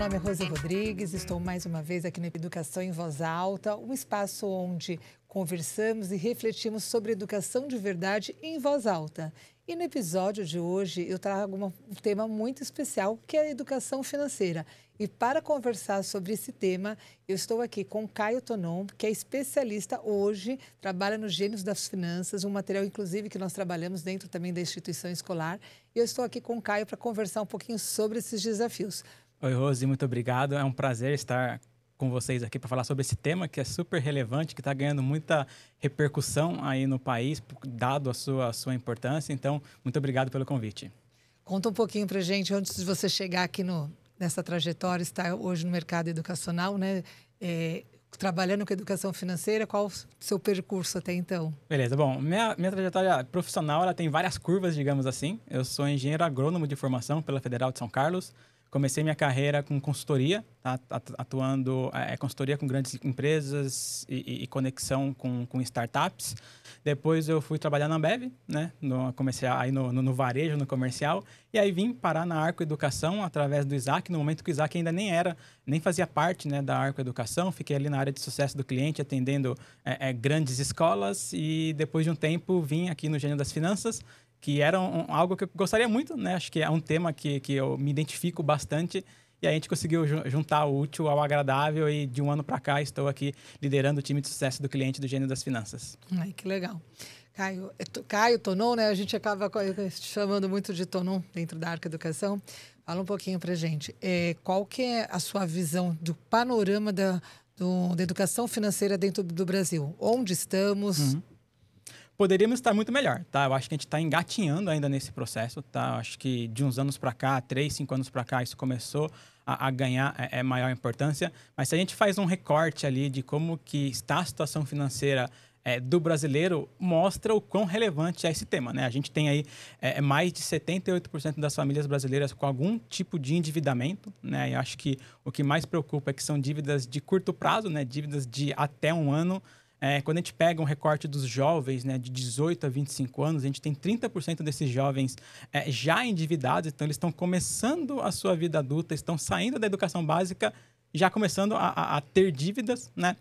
nome é Rose Rodrigues, estou mais uma vez aqui no Educação em Voz Alta, um espaço onde conversamos e refletimos sobre educação de verdade em voz alta. E no episódio de hoje eu trago um tema muito especial, que é a educação financeira. E para conversar sobre esse tema, eu estou aqui com Caio Tonon, que é especialista hoje, trabalha nos Gênios das Finanças, um material inclusive que nós trabalhamos dentro também da instituição escolar. E eu estou aqui com o Caio para conversar um pouquinho sobre esses desafios. Oi, Rose, muito obrigado. É um prazer estar com vocês aqui para falar sobre esse tema que é super relevante, que está ganhando muita repercussão aí no país, dado a sua importância. Então, muito obrigado pelo convite. Conta um pouquinho para a gente, antes de você chegar aqui nessa trajetória, está hoje no mercado educacional, né? Trabalhando com educação financeira, qual o seu percurso até então? Beleza, bom, minha trajetória profissional ela tem várias curvas, digamos assim. Eu sou engenheiro agrônomo de formação pela Federal de São Carlos. Comecei minha carreira com consultoria, tá? Atuando consultoria com grandes empresas e conexão com startups. Depois eu fui trabalhar na Ambev, né? No varejo, no comercial. E aí vim parar na Arco Educação através do Isaac, no momento que o Isaac ainda nem fazia parte, né, da Arco Educação. Fiquei ali na área de sucesso do cliente, atendendo grandes escolas. E depois de um tempo vim aqui no Gênio das Finanças, que era algo que eu gostaria muito, né? Acho que é um tema que eu me identifico bastante. E a gente conseguiu juntar o útil ao agradável e de um ano para cá estou aqui liderando o time de sucesso do cliente do Gênio das Finanças. Ai, que legal. Caio Tonon, né? A gente acaba chamando muito de Tonon dentro da Arco Educação. Fala um pouquinho para a gente. Qual que é a sua visão do panorama da educação financeira dentro do Brasil? Onde estamos? Poderíamos estar muito melhor, tá? Eu acho que a gente está engatinhando ainda nesse processo, tá? Eu acho que de uns anos para cá, 3, 5 anos para cá, isso começou a ganhar maior importância. Mas se a gente faz um recorte ali de como que está a situação financeira do brasileiro, mostra o quão relevante é esse tema, né? A gente tem aí mais de 78% das famílias brasileiras com algum tipo de endividamento, né? E acho que o que mais preocupa é que são dívidas de curto prazo, né? Dívidas de até um ano. Quando a gente pega um recorte dos jovens, né, de 18 a 25 anos, a gente tem 30% desses jovens já endividados, então eles estão começando a sua vida adulta, estão saindo da educação básica, já começando a ter dívidas, né?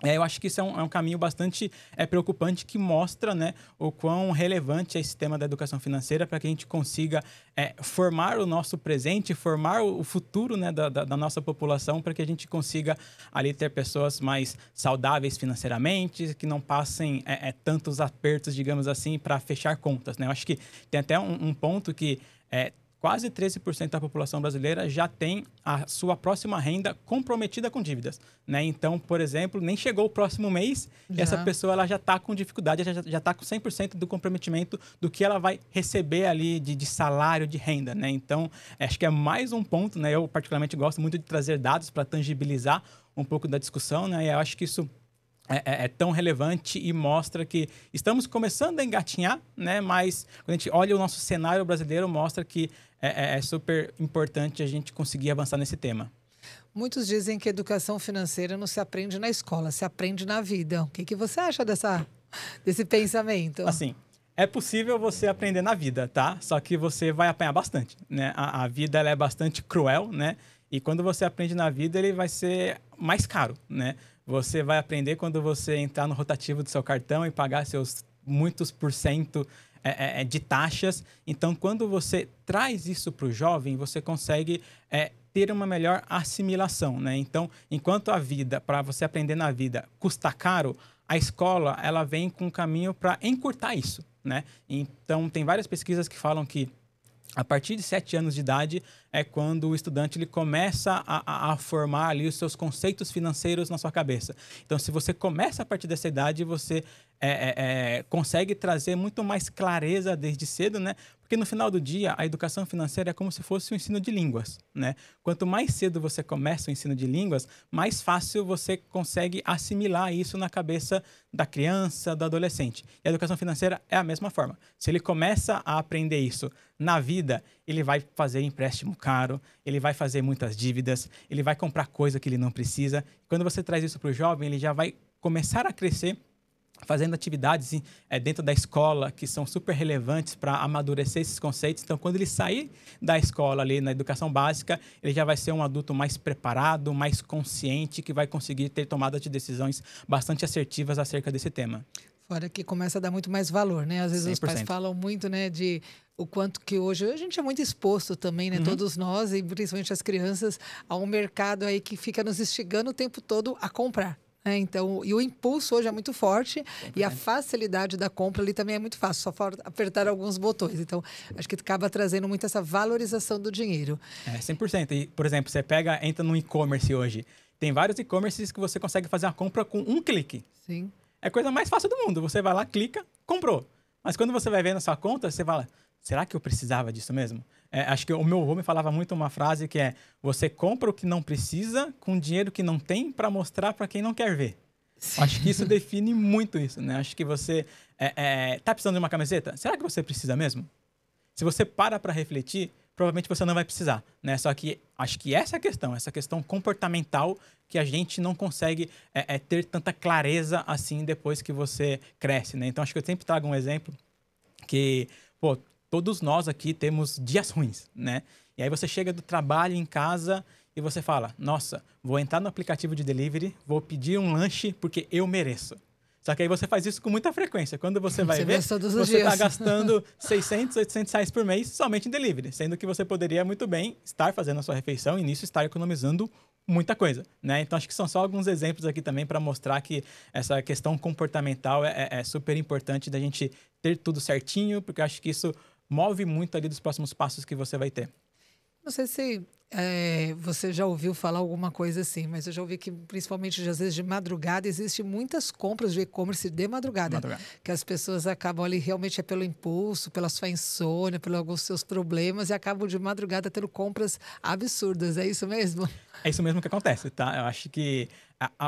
Eu acho que isso é um caminho bastante preocupante que mostra, né, o quão relevante é esse tema da educação financeira para que a gente consiga formar o nosso presente, formar o futuro, né, da nossa população, para que a gente consiga ali ter pessoas mais saudáveis financeiramente, que não passem tantos apertos, digamos assim, para fechar contas, né? Eu acho que tem até um ponto que quase 13% da população brasileira já tem a sua próxima renda comprometida com dívidas, né? Então, por exemplo, nem chegou o próximo mês e essa pessoa ela já está com dificuldade, já está com 100% do comprometimento do que ela vai receber ali de salário, de renda, né? Então, acho que é mais um ponto, né? Eu particularmente gosto muito de trazer dados para tangibilizar um pouco da discussão, né? E eu acho que isso é tão relevante e mostra que estamos começando a engatinhar, né? Mas quando a gente olha o nosso cenário brasileiro, mostra que é super importante a gente conseguir avançar nesse tema. Muitos dizem que educação financeira não se aprende na escola, se aprende na vida. O que você acha desse pensamento? Assim, é possível você aprender na vida, tá? Só que você vai apanhar bastante, né? A vida ela é bastante cruel, né? E quando você aprende na vida, ele vai ser mais caro, né? Você vai aprender quando você entrar no rotativo do seu cartão e pagar seus muitos por cento de taxas. Então, quando você traz isso para o jovem, você consegue ter uma melhor assimilação, né? Então, enquanto a vida, para você aprender na vida, custa caro, a escola ela vem com um caminho para encurtar isso, né? Então, tem várias pesquisas que falam que a partir de 7 anos de idade é quando o estudante ele começa a formar ali os seus conceitos financeiros na sua cabeça. Então, se você começa a partir dessa idade, você consegue trazer muito mais clareza desde cedo, né? Porque no final do dia, a educação financeira é como se fosse o ensino de línguas, né? Quanto mais cedo você começa o ensino de línguas, mais fácil você consegue assimilar isso na cabeça da criança, do adolescente. E a educação financeira é a mesma forma. Se ele começa a aprender isso na vida, ele vai fazer empréstimo caro, ele vai fazer muitas dívidas, ele vai comprar coisa que ele não precisa. Quando você traz isso para o jovem, ele já vai começar a crescer fazendo atividades dentro da escola que são super relevantes para amadurecer esses conceitos. Então, quando ele sair da escola ali na educação básica, ele já vai ser um adulto mais preparado, mais consciente, que vai conseguir ter tomadas de decisões bastante assertivas acerca desse tema. Fora que começa a dar muito mais valor, né? Às vezes 100%. os pais falam muito, né, de o quanto que hoje a gente é muito exposto também, né? Todos nós, e principalmente as crianças, a um mercado aí que fica nos instigando o tempo todo a comprar. Então, e o impulso hoje é muito forte 100%. E a facilidade da compra ali também é muito fácil, só apertar alguns botões. Então, acho que acaba trazendo muito essa valorização do dinheiro. 100%. E, por exemplo, você entra no e-commerce hoje. Tem vários e-commerces que você consegue fazer a compra com um clique. Sim. É a coisa mais fácil do mundo. Você vai lá, clica, comprou. Mas quando você vai ver na sua conta, você fala, será que eu precisava disso mesmo? Acho que o meu avô me falava muito uma frase que é: você compra o que não precisa com dinheiro que não tem para mostrar para quem não quer ver. Acho que isso define muito isso, né? Acho que você tá precisando de uma camiseta? Será que você precisa mesmo? Se você para refletir, provavelmente você não vai precisar, né? Só que acho que essa questão comportamental que a gente não consegue ter tanta clareza assim depois que você cresce, né? Então acho que eu sempre trago um exemplo que, todos nós aqui temos dias ruins, né? E aí você chega do trabalho em casa e você fala, nossa, vou entrar no aplicativo de delivery, vou pedir um lanche porque eu mereço. Só que aí você faz isso com muita frequência. Quando você vai ver, você está gastando 600, 800 reais por mês somente em delivery, sendo que você poderia muito bem estar fazendo a sua refeição e nisso estar economizando muita coisa, né? Então, acho que são só alguns exemplos aqui também para mostrar que essa questão comportamental é super importante da gente ter tudo certinho, porque acho que isso move muito ali dos próximos passos que você vai ter. Não sei se você já ouviu falar alguma coisa assim, mas eu já ouvi que, principalmente, às vezes, de madrugada, existem muitas compras de e-commerce de madrugada. Que as pessoas acabam ali, realmente é pelo impulso, pela sua insônia, pelos alguns seus problemas, e acabam de madrugada tendo compras absurdas. É isso mesmo? É isso mesmo que acontece, tá? Eu acho que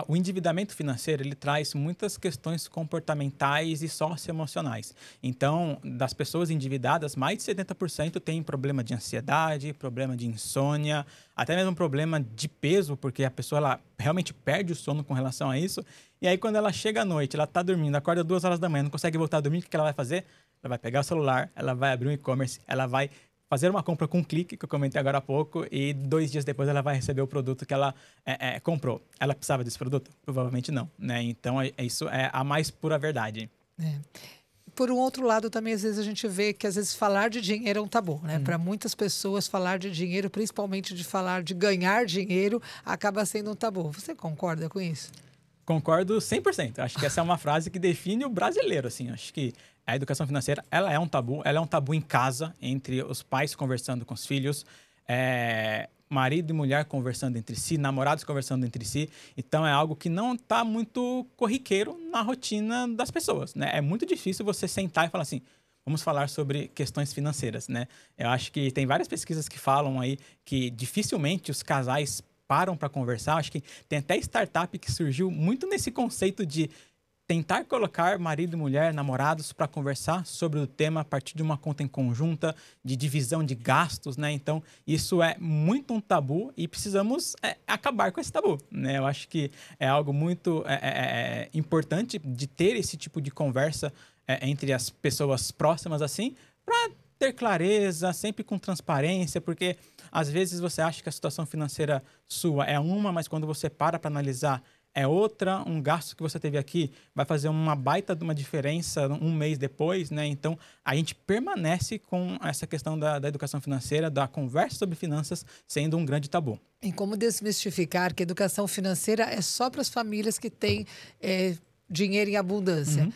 o endividamento financeiro, ele traz muitas questões comportamentais e socioemocionais. Então, das pessoas endividadas, mais de 70% tem problema de ansiedade, problema de insônia, até mesmo problema de peso, porque a pessoa ela realmente perde o sono com relação a isso. E aí, quando ela chega à noite, ela está dormindo, acorda 2 horas da manhã, não consegue voltar a dormir, o que ela vai fazer? Ela vai pegar o celular, ela vai abrir um e-commerce, ela vai fazer uma compra com um clique, que eu comentei agora há pouco, e 2 dias depois ela vai receber o produto que ela comprou. Ela precisava desse produto? Provavelmente não, né? Então, isso é a mais pura verdade. Por um outro lado, também, às vezes, a gente vê que, às vezes, falar de dinheiro é um tabu, né? Para muitas pessoas, falar de dinheiro, principalmente de falar de ganhar dinheiro, acaba sendo um tabu. Você concorda com isso? Concordo 100%. Acho que essa é uma frase que define o brasileiro, assim. Acho que a educação financeira, ela é um tabu em casa, entre os pais conversando com os filhos, marido e mulher conversando entre si, namorados conversando entre si. Então, é algo que não está muito corriqueiro na rotina das pessoas, né? É muito difícil você sentar e falar assim, vamos falar sobre questões financeiras, né? Eu acho que tem várias pesquisas que falam aí que dificilmente os casais param para conversar. Acho que tem até startup que surgiu muito nesse conceito de tentar colocar marido e mulher, namorados, para conversar sobre o tema a partir de uma conta em conjunta, de divisão de gastos, né? Então, isso é muito um tabu e precisamos acabar com esse tabu, né? Eu acho que é algo muito importante de ter esse tipo de conversa entre as pessoas próximas, assim, para ter clareza, sempre com transparência, porque às vezes você acha que a situação financeira sua é uma, mas quando você para analisar é outra, um gasto que você teve aqui vai fazer uma baita de uma diferença um mês depois, né? Então, a gente permanece com essa questão da educação financeira, da conversa sobre finanças, sendo um grande tabu. E como desmistificar que a educação financeira é só para as famílias que têm dinheiro em abundância?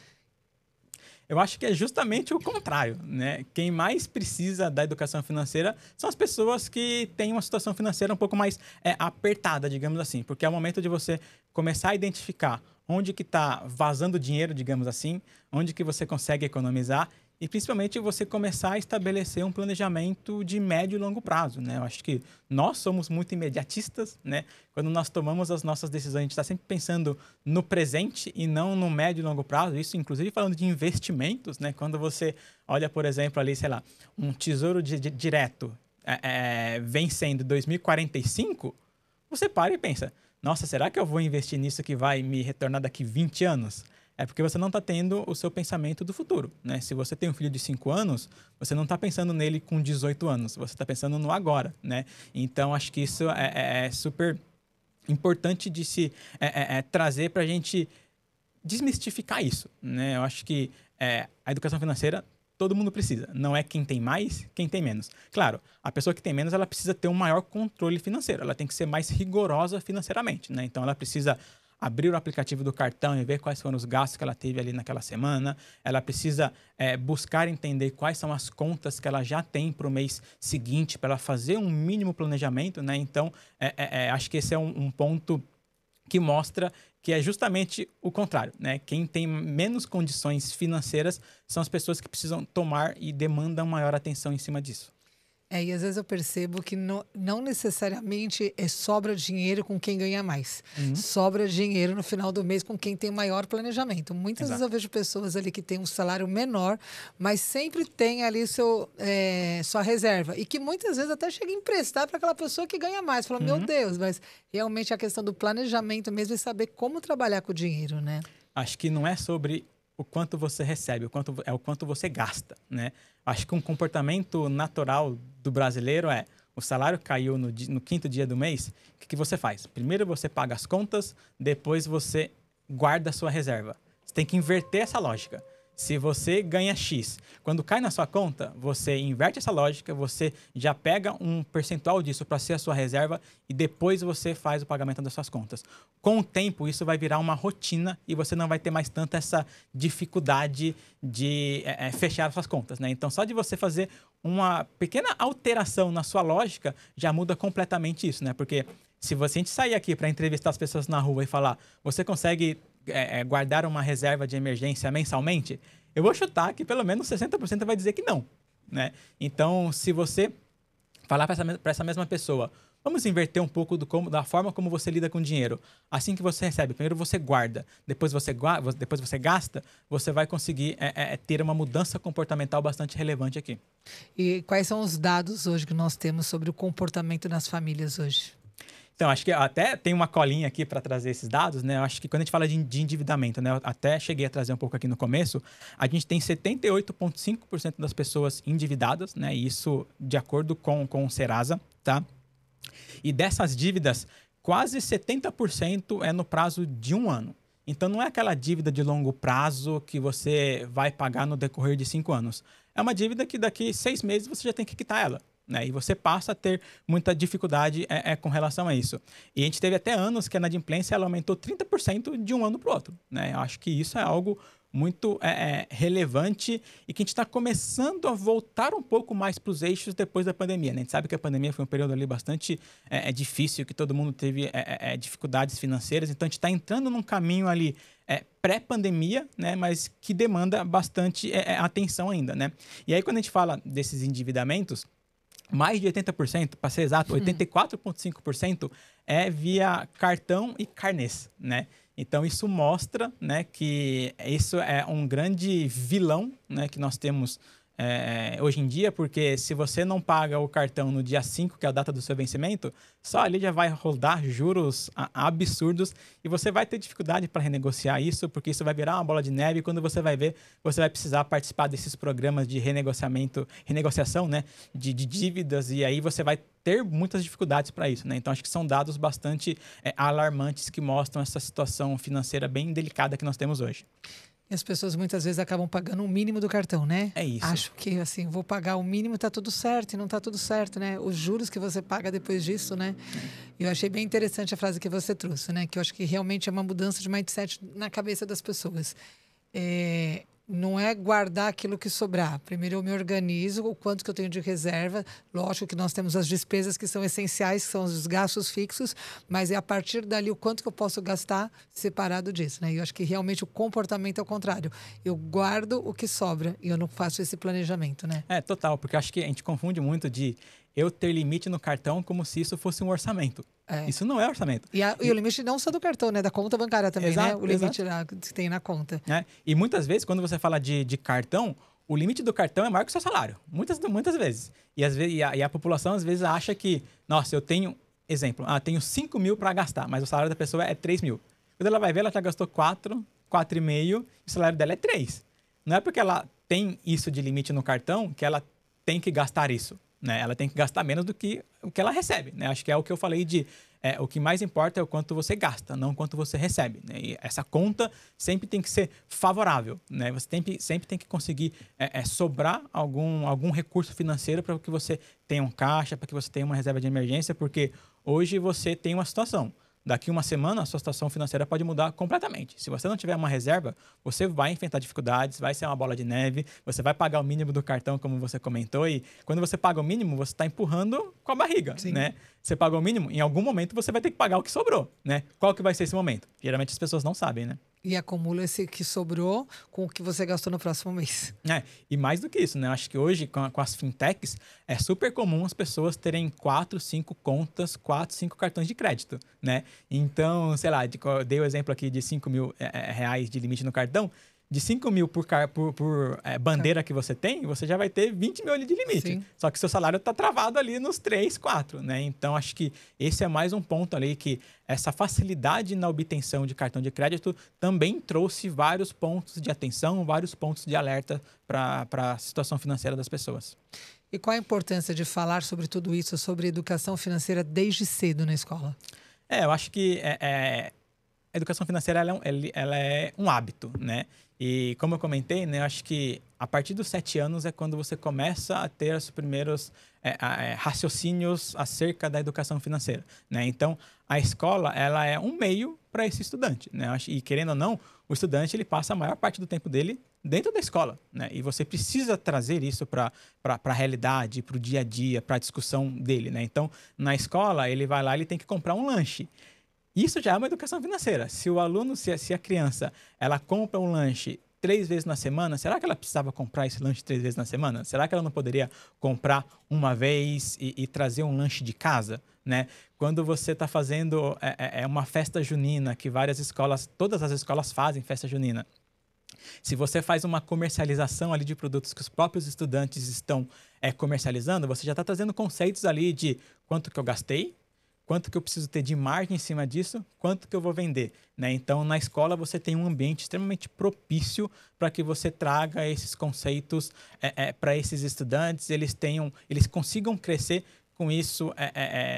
Eu acho que é justamente o contrário, né? Quem mais precisa da educação financeira são as pessoas que têm uma situação financeira um pouco mais apertada, digamos assim. Porque é o momento de você começar a identificar onde que está vazando dinheiro, digamos assim, onde que você consegue economizar e, principalmente, você começar a estabelecer um planejamento de médio e longo prazo, né? Eu acho que nós somos muito imediatistas, né? Quando nós tomamos as nossas decisões, a gente está sempre pensando no presente e não no médio e longo prazo. Isso, inclusive, falando de investimentos, né? Quando você olha, por exemplo, ali, sei lá, um tesouro direto vencendo 2045, você para e pensa, nossa, será que eu vou investir nisso que vai me retornar daqui 20 anos? é porque você não está tendo o seu pensamento do futuro, né? Se você tem um filho de 5 anos, você não está pensando nele com 18 anos, você está pensando no agora, né? Então, acho que isso é super importante de se trazer para a gente desmistificar isso, né? Eu acho que a educação financeira todo mundo precisa. Não é quem tem mais, quem tem menos. Claro, a pessoa que tem menos, ela precisa ter um maior controle financeiro. Ela tem que ser mais rigorosa financeiramente, né? Então, ela precisa abrir o aplicativo do cartão e ver quais foram os gastos que ela teve ali naquela semana. Ela precisa buscar entender quais são as contas que ela já tem para o mês seguinte, para ela fazer um mínimo planejamento, né? Então, acho que esse é um ponto que mostra que é justamente o contrário, né? Quem tem menos condições financeiras são as pessoas que precisam tomar e demandam maior atenção em cima disso. E às vezes eu percebo que não necessariamente sobra dinheiro com quem ganha mais. Sobra dinheiro no final do mês com quem tem maior planejamento. Muitas vezes eu vejo pessoas ali que têm um salário menor, mas sempre tem ali sua reserva. E que muitas vezes até chega a emprestar para aquela pessoa que ganha mais. Fala, meu Deus, mas realmente a questão do planejamento mesmo é saber como trabalhar com o dinheiro, né? Acho que não é sobre o quanto você recebe, o quanto você gasta, né? Acho que um comportamento natural do brasileiro o salário caiu no 5º dia do mês, o que você faz? Primeiro você paga as contas, depois você guarda a sua reserva. Você tem que inverter essa lógica. Se você ganha X, quando cai na sua conta, você inverte essa lógica, você já pega um percentual disso para ser a sua reserva e depois você faz o pagamento das suas contas. Com o tempo, isso vai virar uma rotina e você não vai ter mais tanta essa dificuldade de fechar as suas contas, né? Então, só de você fazer uma pequena alteração na sua lógica, já muda completamente isso, né? Porque se a gente sair aqui para entrevistar as pessoas na rua e falar, você consegue guardar uma reserva de emergência mensalmente, eu vou chutar que pelo menos 60% vai dizer que não, né? Então, se você falar para essa mesma pessoa, vamos inverter um pouco da forma como você lida com dinheiro. Assim que você recebe, primeiro você guarda, depois você gasta, você vai conseguir ter uma mudança comportamental bastante relevante aqui. E quais são os dados hoje que nós temos sobre o comportamento nas famílias hoje? Então, acho que até tem uma colinha aqui para trazer esses dados, né? Eu acho que quando a gente fala de endividamento, né? Eu até cheguei a trazer um pouco aqui no começo, a gente tem 78,5% das pessoas endividadas, né? Isso de acordo com o Serasa, tá? E dessas dívidas, quase 70% é no prazo de 1 ano. Então, não é aquela dívida de longo prazo que você vai pagar no decorrer de 5 anos. É uma dívida que daqui 6 meses você já tem que quitar ela, né? E você passa a ter muita dificuldade com relação a isso. E a gente teve até anos que a inadimplência ela aumentou 30% de um ano para o outro, né? Eu acho que isso é algo muito relevante e que a gente está começando a voltar um pouco mais para os eixos depois da pandemia, né? A gente sabe que a pandemia foi um período ali bastante difícil, que todo mundo teve dificuldades financeiras, então a gente está entrando num caminho ali pré-pandemia, né? Mas que demanda bastante atenção ainda, né? E aí quando a gente fala desses endividamentos, mais de 80%, para ser exato, 84,5% é via cartão e carnês, né? Então, isso mostra, né, que isso é um grande vilão, né, que nós temos hoje em dia, porque se você não paga o cartão no dia 5, que é a data do seu vencimento, só ali já vai rodar juros absurdos e você vai ter dificuldade para renegociar isso, porque isso vai virar uma bola de neve e quando você vai ver, você vai precisar participar desses programas de renegociação, né, de dívidas e aí você vai ter muitas dificuldades para isso, né? Então, acho que são dados bastante alarmantes que mostram essa situação financeira bem delicada que nós temos hoje. E as pessoas muitas vezes acabam pagando o mínimo do cartão, né? É isso. Acho que, assim, vou pagar o mínimo, tá tudo certo, e não tá tudo certo, né? Os juros que você paga depois disso, né? E eu achei bem interessante a frase que você trouxe, né? Que eu acho que realmente é uma mudança de mindset na cabeça das pessoas. Não é guardar aquilo que sobrar. Primeiro eu me organizo, o quanto que eu tenho de reserva. Lógico que nós temos as despesas que são essenciais, que são os gastos fixos, mas é a partir dali o quanto que eu posso gastar separado disso, né? E eu acho que realmente o comportamento é o contrário. Eu guardo o que sobra e eu não faço esse planejamento, né? Total, porque eu acho que a gente confunde muito de eu ter limite no cartão como se isso fosse um orçamento. Isso não é orçamento. E o limite não só do cartão, né? Da conta bancária também, exato, né? O limite que tem na conta. E muitas vezes, quando você fala de cartão, o limite do cartão é maior que o seu salário. Muitas vezes. E a população, às vezes, acha que, nossa, eu tenho, exemplo, tenho 5 mil para gastar, mas o salário da pessoa é 3 mil. Quando ela vai ver, ela já gastou 4, 4,5 e o salário dela é 3. Não é porque ela tem isso de limite no cartão que ela tem que gastar isso, né? Ela tem que gastar menos do que o que ela recebe, né? Acho que é o que eu falei de o que mais importa é o quanto você gasta, não o quanto você recebe, né? E essa conta sempre tem que ser favorável, né? Você sempre tem que conseguir sobrar algum recurso financeiro para que você tenha um caixa, para que você tenha uma reserva de emergência, porque hoje você tem uma situação. Daqui uma semana, a sua situação financeira pode mudar completamente. Se você não tiver uma reserva, você vai enfrentar dificuldades, vai ser uma bola de neve, você vai pagar o mínimo do cartão, como você comentou, e quando você paga o mínimo, você está empurrando com a barriga, né? Você paga o mínimo, em algum momento você vai ter que pagar o que sobrou, né? Qual que vai ser esse momento? Geralmente as pessoas não sabem, né? E acumula esse que sobrou com o que você gastou no próximo mês. E mais do que isso, né? Acho que hoje, com as fintechs, é super comum as pessoas terem 4, 5 contas, 4, 5 cartões de crédito, né? Então, sei lá, eu dei o exemplo aqui de 5 mil reais de limite no cartão. De 5 mil por bandeira que você tem, você já vai ter 20 mil ali de limite. Sim. Só que seu salário está travado ali nos 3, 4, né? Então, acho que esse é mais um ponto ali que essa facilidade na obtenção de cartão de crédito também trouxe vários pontos de atenção, vários pontos de alerta para a situação financeira das pessoas. E qual a importância de falar sobre tudo isso, sobre educação financeira desde cedo na escola? Eu acho que a educação financeira ela é um hábito, né? E como eu comentei, né, eu acho que a partir dos 7 anos é quando você começa a ter os primeiros raciocínios acerca da educação financeira, né? Então, a escola ela é um meio para esse estudante, né? E querendo ou não, o estudante ele passa a maior parte do tempo dele dentro da escola, né? E você precisa trazer isso para a realidade, para o dia a dia, para a discussão dele, né? Então, na escola, ele vai lá, ele tem que comprar um lanche. Isso já é uma educação financeira. Se o aluno, se a criança, ela compra um lanche 3 vezes na semana, será que ela precisava comprar esse lanche 3 vezes na semana? Será que ela não poderia comprar uma vez e trazer um lanche de casa, né? Quando você está fazendo uma festa junina, que todas as escolas fazem festa junina. Se você faz uma comercialização ali de produtos que os próprios estudantes estão comercializando, você já está trazendo conceitos ali de quanto que eu gastei, quanto que eu preciso ter de margem em cima disso, quanto que eu vou vender, né? Então, na escola, você tem um ambiente extremamente propício para que você traga esses conceitos para esses estudantes, eles consigam crescer com isso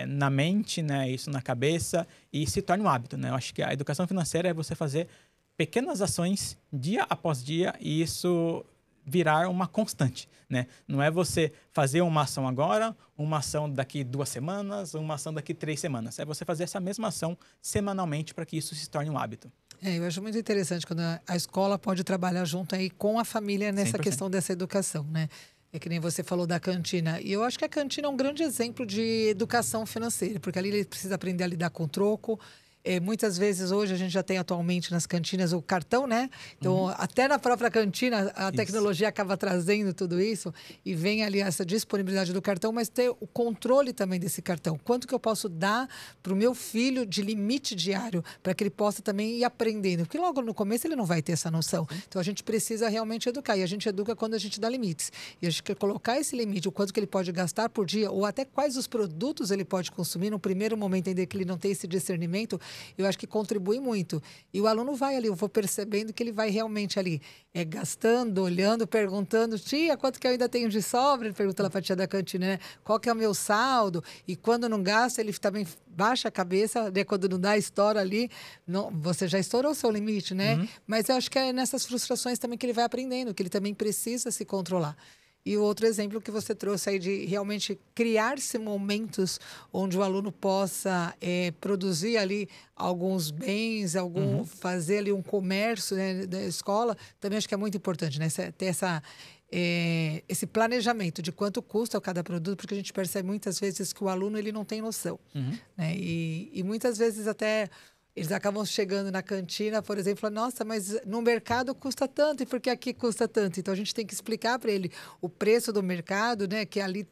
na mente, né? Isso na cabeça e se torne um hábito, né? Eu acho que a educação financeira é você fazer pequenas ações dia após dia e isso virar uma constante, né? Não é você fazer uma ação agora, uma ação daqui 2 semanas, uma ação daqui 3 semanas. É você fazer essa mesma ação semanalmente para que isso se torne um hábito. Eu acho muito interessante quando a escola pode trabalhar junto aí com a família nessa 100%. questão dessa educação, né? É que nem você falou da cantina. E eu acho que a cantina é um grande exemplo de educação financeira, porque ali ele precisa aprender a lidar com troco. Muitas vezes hoje a gente já tem atualmente nas cantinas o cartão, né? Então, até na própria cantina a tecnologia acaba trazendo tudo isso e vem ali essa disponibilidade do cartão, mas ter o controle também desse cartão. Quanto que eu posso dar para o meu filho de limite diário para que ele possa também ir aprendendo? Porque logo no começo ele não vai ter essa noção. Então, a gente precisa realmente educar. E a gente educa quando a gente dá limites. E a gente quer colocar esse limite, o quanto que ele pode gastar por dia ou até quais os produtos ele pode consumir. No primeiro momento, ainda que ele não tem esse discernimento, eu acho que contribui muito. E o aluno vai ali, eu vou percebendo que ele vai realmente ali gastando, olhando, perguntando, tia, quanto que eu ainda tenho de sobra? Ele pergunta lá para a tia da cantina, né? Qual que é o meu saldo? E quando não gasta, ele também baixa a cabeça, né? Quando não dá, estoura ali. Não, você já estourou o seu limite, né? Mas eu acho que é nessas frustrações também que ele vai aprendendo, que ele também precisa se controlar. E o outro exemplo que você trouxe aí de realmente criar-se momentos onde o aluno possa produzir ali alguns bens, fazer ali um comércio, né, da escola, também acho que é muito importante, né? Ter esse planejamento de quanto custa cada produto, porque a gente percebe muitas vezes que o aluno ele não tem noção, né? E muitas vezes até eles acabam chegando na cantina, por exemplo, falando, nossa, mas no mercado custa tanto, e por que aqui custa tanto? Então, a gente tem que explicar para ele o preço do mercado, né? Que ali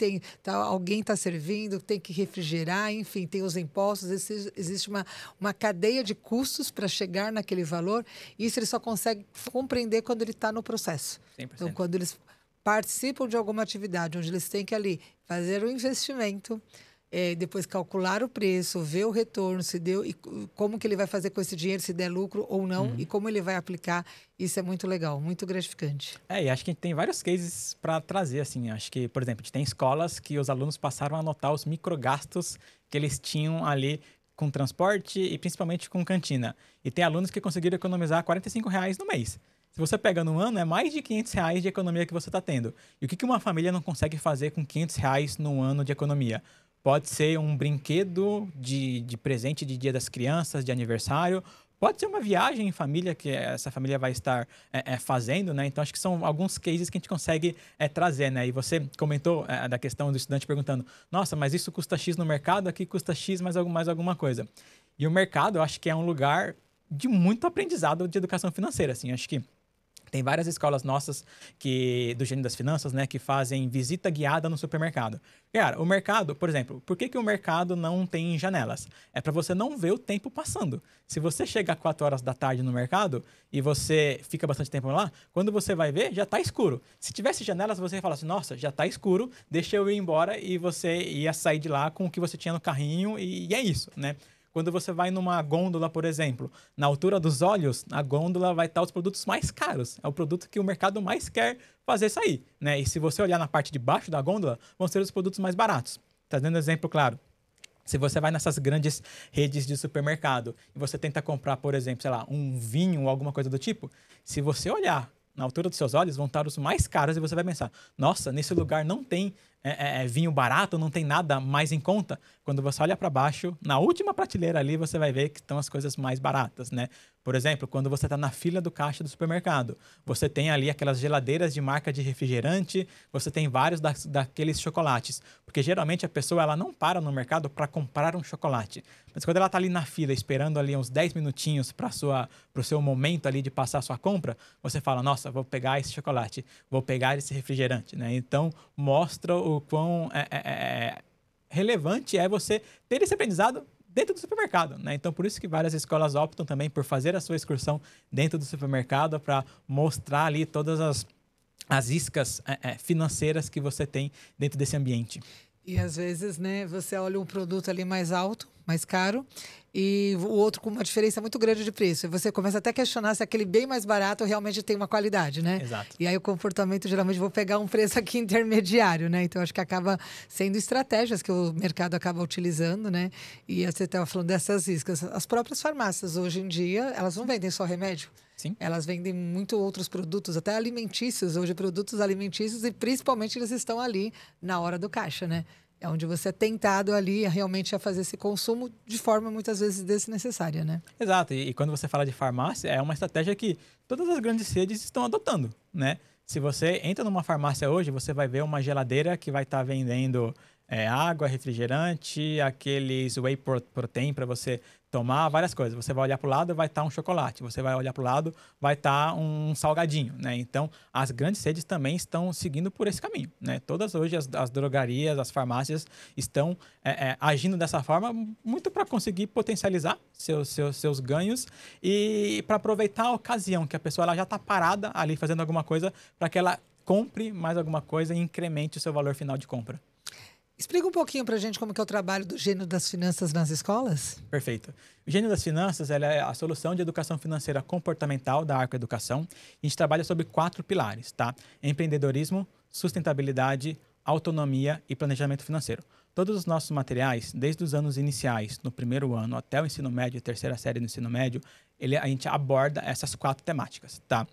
alguém está servindo, tem que refrigerar, enfim, tem os impostos, existe uma cadeia de custos para chegar naquele valor, e isso ele só consegue compreender quando ele está no processo. 100%. Então, quando eles participam de alguma atividade, onde eles têm que ali fazer um investimento, depois calcular o preço, ver o retorno, se deu e como que ele vai fazer com esse dinheiro, se der lucro ou não, e como ele vai aplicar. Isso é muito legal, muito gratificante. E acho que a gente tem vários cases para trazer, assim. Acho que, por exemplo, a gente tem escolas que os alunos passaram a anotar os microgastos que eles tinham ali com transporte e principalmente com cantina. E tem alunos que conseguiram economizar R$ 45 no mês. Se você pega no ano, é mais de R$ 500 de economia que você está tendo. E o que uma família não consegue fazer com R$ 500 no ano de economia? Pode ser um brinquedo de presente de Dia das Crianças, de aniversário. Pode ser uma viagem em família que essa família vai estar fazendo, né? Então, acho que são alguns cases que a gente consegue trazer, né? E você comentou da questão do estudante perguntando, nossa, mas isso custa X no mercado, aqui custa X mais alguma coisa. E o mercado, eu acho que é um lugar de muito aprendizado de educação financeira, assim. Acho que tem várias escolas nossas do Gênio das Finanças, né, que fazem visita guiada no supermercado. Cara, o mercado, por exemplo, por que o mercado não tem janelas? É para você não ver o tempo passando. Se você chega às 4 horas da tarde no mercado e você fica bastante tempo lá, quando você vai ver, já está escuro. Se tivesse janelas, você ia falar assim, nossa, já está escuro, deixa eu ir embora, e você ia sair de lá com o que você tinha no carrinho e é isso, né? Quando você vai numa gôndola, por exemplo, na altura dos olhos, a gôndola vai estar os produtos mais caros. É o produto que o mercado mais quer fazer sair, né? E se você olhar na parte de baixo da gôndola, vão ser os produtos mais baratos. Tá dando um exemplo claro. Se você vai nessas grandes redes de supermercado e você tenta comprar, por exemplo, sei lá, um vinho ou alguma coisa do tipo, se você olhar na altura dos seus olhos, vão estar os mais caros e você vai pensar, nossa, nesse lugar não tem vinho barato, não tem nada mais em conta. Quando você olha para baixo, na última prateleira ali, você vai ver que estão as coisas mais baratas, né? Por exemplo, quando você está na fila do caixa do supermercado, você tem ali aquelas geladeiras de marca de refrigerante, você tem vários daqueles chocolates. Porque geralmente a pessoa ela não para no mercado para comprar um chocolate. Mas quando ela está ali na fila, esperando ali uns 10 minutinhos para o seu momento ali de passar a sua compra, você fala, nossa, vou pegar esse chocolate, vou pegar esse refrigerante, né? Então, mostra o quão relevante é você ter esse aprendizado dentro do supermercado, né? Então, por isso que várias escolas optam também por fazer a sua excursão dentro do supermercado para mostrar ali todas as iscas financeiras que você tem dentro desse ambiente. E às vezes, né, você olha um produto ali mais alto, mais caro, e o outro com uma diferença muito grande de preço. E você começa até a questionar se aquele bem mais barato realmente tem uma qualidade, né? Exato. E aí o comportamento, geralmente, vou pegar um preço aqui intermediário, né? Então, acho que acaba sendo estratégias que o mercado acaba utilizando, né? E você estava falando dessas iscas. As próprias farmácias, hoje em dia, elas não vendem só remédio. Sim. Elas vendem muito outros produtos, até alimentícios, hoje produtos alimentícios, e principalmente eles estão ali na hora do caixa, né? É onde você é tentado ali realmente a fazer esse consumo de forma muitas vezes desnecessária, né? Exato. E quando você fala de farmácia, é uma estratégia que todas as grandes redes estão adotando, né? Se você entra numa farmácia hoje, você vai ver uma geladeira que vai estar vendendo água, refrigerante, aqueles whey protein para você tomar, várias coisas. Você vai olhar para o lado, vai estar um chocolate. Você vai olhar para o lado, vai estar um salgadinho, né? Então, as grandes redes também estão seguindo por esse caminho, né? Todas hoje as drogarias, as farmácias estão agindo dessa forma muito para conseguir potencializar seus ganhos e para aproveitar a ocasião que a pessoa ela já está parada ali fazendo alguma coisa para que ela compre mais alguma coisa e incremente o seu valor final de compra. Explica um pouquinho para a gente como que é o trabalho do Gênio das Finanças nas escolas. Perfeito. O Gênio das Finanças ela é a solução de educação financeira comportamental da Arco Educação. A gente trabalha sobre 4 pilares, tá? Empreendedorismo, sustentabilidade, autonomia e planejamento financeiro. Todos os nossos materiais, desde os anos iniciais, no primeiro ano, até o ensino médio, terceira série do ensino médio, a gente aborda essas 4 temáticas, tá?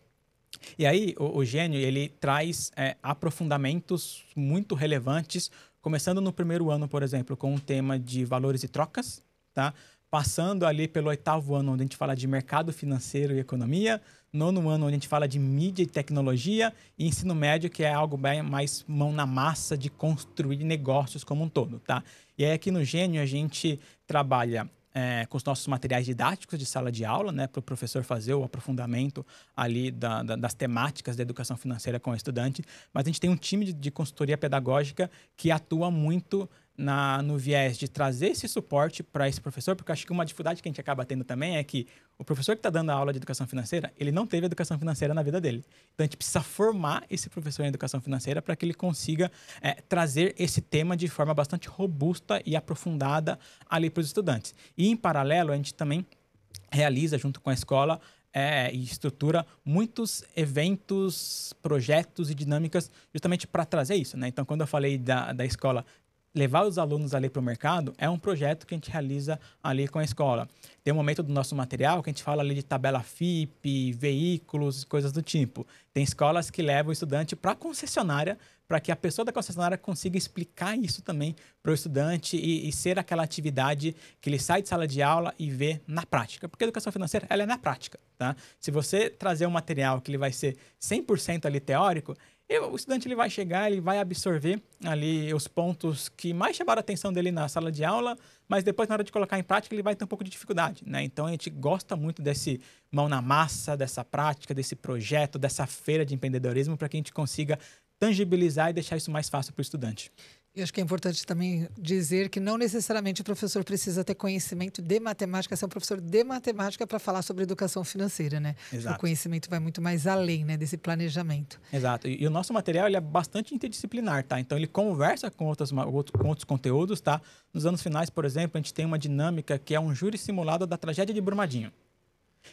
E aí, o Gênio, ele traz aprofundamentos muito relevantes, começando no primeiro ano, por exemplo, com o tema de valores e trocas, tá? Passando ali pelo 8º ano, onde a gente fala de mercado financeiro e economia, 9º ano, onde a gente fala de mídia e tecnologia, e ensino médio, que é algo bem mais mão na massa de construir negócios como um todo, tá? E aí, aqui no Gênio, a gente trabalha com os nossos materiais didáticos de sala de aula, né, para o professor fazer o aprofundamento ali das temáticas da educação financeira com o estudante, mas a gente tem um time de consultoria pedagógica que atua muito no viés de trazer esse suporte para esse professor, porque eu acho que uma dificuldade que a gente acaba tendo também é que o professor que está dando a aula de educação financeira, ele não teve educação financeira na vida dele. Então, a gente precisa formar esse professor em educação financeira para que ele consiga trazer esse tema de forma bastante robusta e aprofundada ali para os estudantes. E, em paralelo, a gente também realiza, junto com a escola, e estrutura muitos eventos, projetos e dinâmicas justamente para trazer isso, né? Então, quando eu falei da escola levar os alunos ali para o mercado, é um projeto que a gente realiza ali com a escola. Tem um momento do nosso material que a gente fala ali de tabela FIPE, veículos, coisas do tipo. Tem escolas que levam o estudante para a concessionária, para que a pessoa da concessionária consiga explicar isso também para o estudante e ser aquela atividade que ele sai de sala de aula e vê na prática. Porque a educação financeira, ela é na prática, tá? Se você trazer um material que ele vai ser 100% ali teórico, o estudante ele vai chegar, ele vai absorver ali os pontos que mais chamaram a atenção dele na sala de aula, mas depois, na hora de colocar em prática, ele vai ter um pouco de dificuldade, né? Então, a gente gosta muito desse mão na massa, dessa prática, desse projeto, dessa feira de empreendedorismo, para que a gente consiga tangibilizar e deixar isso mais fácil para o estudante. E acho que é importante também dizer que não necessariamente o professor precisa ter conhecimento de matemática, ser um professor de matemática para falar sobre educação financeira, né? Exato. O conhecimento vai muito mais além, né, desse planejamento. Exato. E o nosso material ele é bastante interdisciplinar, tá? Então, ele conversa com outros conteúdos, tá? Nos anos finais, por exemplo, a gente tem uma dinâmica que é um júri simulado da tragédia de Brumadinho.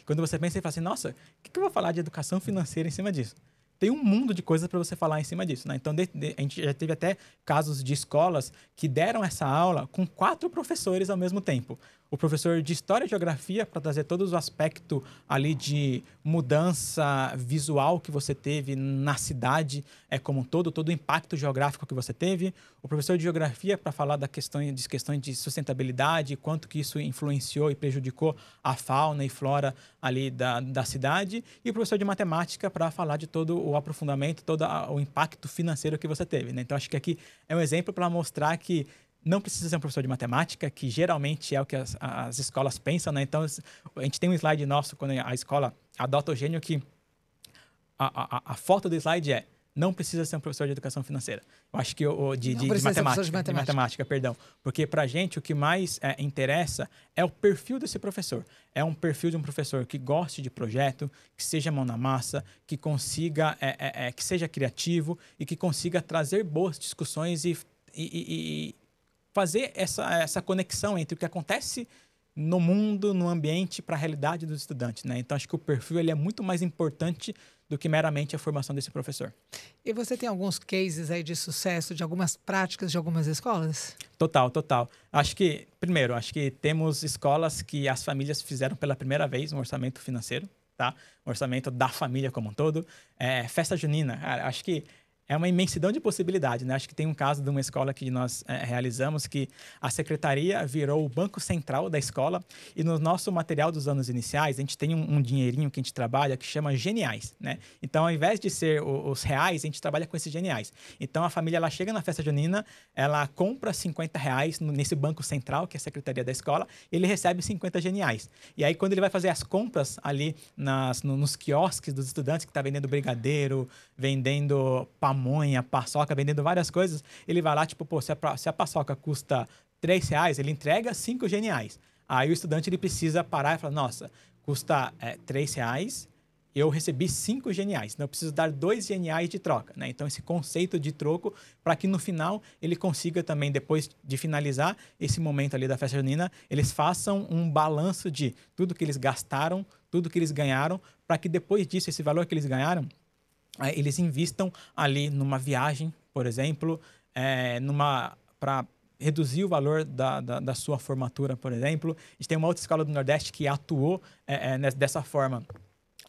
Quando você pensa e fala assim, nossa, o que eu vou falar de educação financeira em cima disso? Tem um mundo de coisas para você falar em cima disso, né? Então, a gente já teve até casos de escolas que deram essa aula com 4 professores ao mesmo tempo. O professor de História e Geografia, para trazer todo o aspecto ali de mudança visual que você teve na cidade como um todo o impacto geográfico que você teve. O professor de Geografia, para falar questões de sustentabilidade, quanto que isso influenciou e prejudicou a fauna e flora ali da cidade. E o professor de Matemática, para falar de todo o aprofundamento, todo o impacto financeiro que você teve, né? Então, acho que aqui é um exemplo para mostrar que não precisa ser um professor de matemática, que geralmente é o que as escolas pensam, né? Então, a gente tem um slide nosso, quando a escola adota o gênio, que a foto do slide é não precisa ser um professor de educação financeira. Eu acho que de matemática, perdão. Porque para a gente o que mais interessa é o perfil desse professor. É um perfil de um professor que goste de projeto, que seja mão na massa, que consiga, que seja criativo e que consiga trazer boas discussões e fazer essa conexão entre o que acontece no mundo, no ambiente, para a realidade dos estudantes, né? Então, acho que o perfil ele é muito mais importante do que meramente a formação desse professor. E você tem alguns cases aí de sucesso, de algumas práticas de algumas escolas? Total. Primeiro, acho que temos escolas que as famílias fizeram pela primeira vez um orçamento financeiro, tá? Um orçamento da família como um todo. Festa junina, cara, acho que é uma imensidão de possibilidades, né? Acho que tem um caso de uma escola que nós realizamos que a secretaria virou o banco central da escola e no nosso material dos anos iniciais, a gente tem um dinheirinho que a gente trabalha que chama geniais, né? Então, ao invés de ser os reais, a gente trabalha com esses geniais. Então, a família, ela chega na festa junina, ela compra R$50 nesse banco central, que é a secretaria da escola, e ele recebe 50 geniais. E aí, quando ele vai fazer as compras ali nos quiosques dos estudantes que estão vendendo brigadeiro, vendendo pamonha, paçoca, vendendo várias coisas, ele vai lá, tipo, se a paçoca custa R$3, ele entrega 5 geniais. Aí o estudante ele precisa parar e falar, nossa, custa R$3, eu recebi 5 geniais, então eu preciso dar 2 geniais de troca, né? Então, esse conceito de troco, para que no final ele consiga também, depois de finalizar esse momento ali da festa junina, eles façam um balanço de tudo que eles gastaram, tudo que eles ganharam, para que depois disso, esse valor que eles ganharam, eles investam ali numa viagem, por exemplo, para reduzir o valor da sua formatura, por exemplo. A gente tem uma outra escola do Nordeste que atuou dessa forma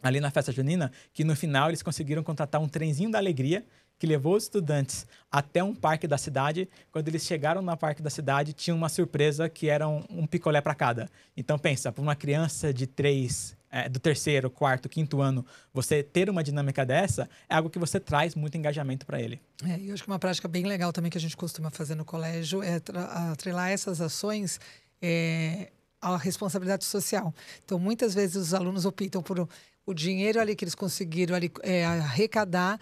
ali na festa junina, que no final eles conseguiram contratar um trenzinho da alegria que levou os estudantes até um parque da cidade. Quando eles chegaram no parque da cidade, tinha uma surpresa que era um picolé para cada. Então, pensa, para uma criança de 3 do terceiro, quarto, quinto ano, você ter uma dinâmica dessa é algo que você traz muito engajamento para ele. E eu acho que uma prática bem legal também que a gente costuma fazer no colégio é atrelar essas ações à responsabilidade social. Então, muitas vezes os alunos optam por o dinheiro ali que eles conseguiram ali, arrecadar,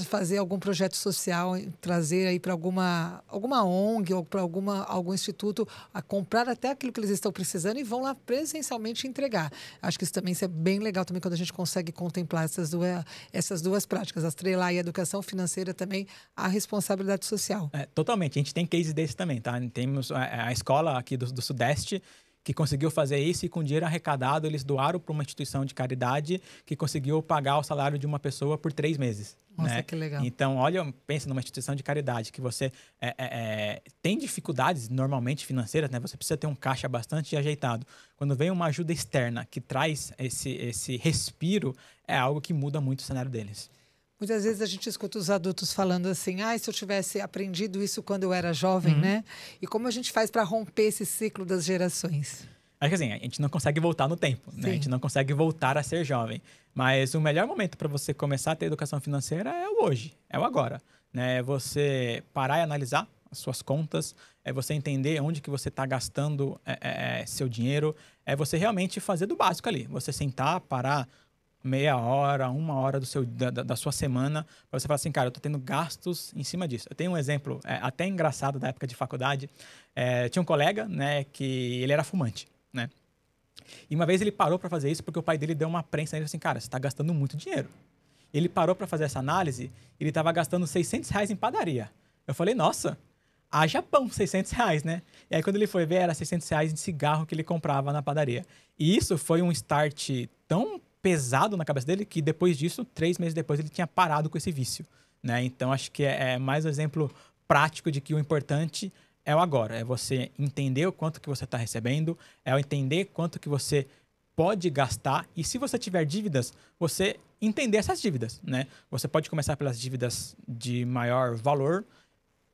fazer algum projeto social, trazer aí para alguma ONG ou para algum instituto, a comprar até aquilo que eles estão precisando e vão lá presencialmente entregar. Acho que isso é bem legal também quando a gente consegue contemplar essas duas práticas, atrelar a educação financeira também à responsabilidade social. Totalmente. A gente tem case desse também, tá? Temos a escola aqui do Sudeste que conseguiu fazer isso e com dinheiro arrecadado eles doaram para uma instituição de caridade que conseguiu pagar o salário de uma pessoa por 3 meses. Nossa, né? que legal. Então, pensa numa instituição de caridade que você tem dificuldades normalmente financeiras, né? Você precisa ter um caixa bastante ajeitado. Quando vem uma ajuda externa que traz esse respiro, é algo que muda muito o cenário deles. Muitas vezes a gente escuta os adultos falando assim, se eu tivesse aprendido isso quando eu era jovem, né? E como a gente faz para romper esse ciclo das gerações? Acho que assim, a gente não consegue voltar no tempo, né? A gente não consegue voltar a ser jovem. Mas o melhor momento para você começar a ter educação financeira é o hoje, é o agora. Né? É você parar e analisar as suas contas, é você entender onde que você está gastando seu dinheiro, é você realmente fazer do básico ali. Você sentar, parar meia hora, 1 hora da sua semana, para você falar assim, cara, eu estou tendo gastos em cima disso. Eu tenho um exemplo até engraçado da época de faculdade. Tinha um colega, né, que ele era fumante, né? E uma vez ele parou para fazer isso porque o pai dele deu uma prensa nele assim, cara, você está gastando muito dinheiro. Ele parou para fazer essa análise, ele estava gastando R$600 em padaria. Eu falei, nossa, haja pão, R$600, né? E aí quando ele foi ver, era R$600 de cigarro que ele comprava na padaria. E isso foi um start tão pesado na cabeça dele que depois disso, 3 meses depois, ele tinha parado com esse vício, né? Então, acho que é mais um exemplo prático de que o importante é o agora. É você entender o quanto que você está recebendo, é entender quanto que você pode gastar e se você tiver dívidas, você entender essas dívidas, né? Você pode começar pelas dívidas de maior valor,